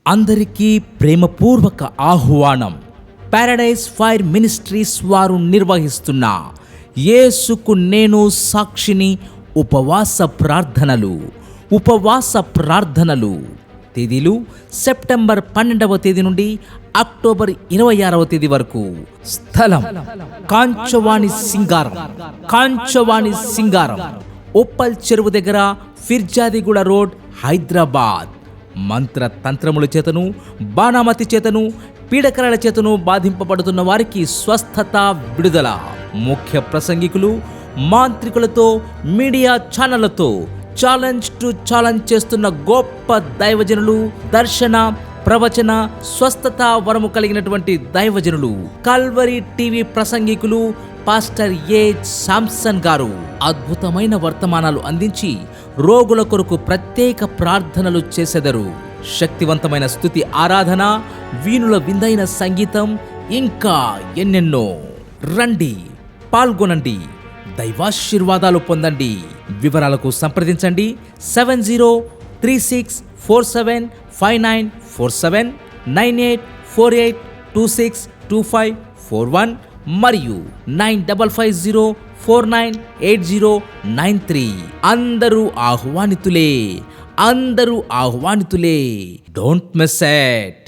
అందరికీ ప్రేమపూర్వక ఆహ్వానం. Paradise fire ministries వారు నిర్వహిస్తున్న యేసుకు నేను సాక్షిని ఉపవాస ప్రార్థనలు తేదీలు సెప్టెంబర్ 12వ తేదీ నుండి అక్టోబర్ 26వ తేదీ వరకు. స్థలం కాంచవాణి సింగారం, ఉప్పల్ చెరువు దగ్గర, ఫిర్జాదిగూడ రోడ్, హైదరాబాద్. మంత్ర తంత్రముల చేతను, బాణామతి చేతను, పీడకలల చేతను బాధింపబడుతున్న వారికి స్వస్థత, విడుదల. ముఖ్య ప్రసంగికులు, మాంత్రికులతో, మీడియా ఛానళ్లతో ఛాలెంజ్ చేస్తున్న గొప్ప దైవజనులు, దర్శన, ప్రవచన, స్వస్థత వరము కలిగినటువంటి దైవజనులు, కల్వరి టీవీ ప్రసంగికులు పాస్టర్ ఏ శాంసన్ గారు అద్భుతమైన వర్తమానాలు అందించి రోగుల కొరకు ప్రత్యేక ప్రార్థనలు చేసెదరు. శక్తివంతమైన స్తుతి ఆరాధన, వీణుల విందైన సంగీతం, ఇంకా ఎన్నెన్నో. రండి, పాల్గొనండి, దైవాశీర్వాదాలు పొందండి. వివరాలకు సంప్రదించండి 7036475947, 9848262541 మరియు 9550498093. అందరూ ఆహ్వానితులే. Don't miss it.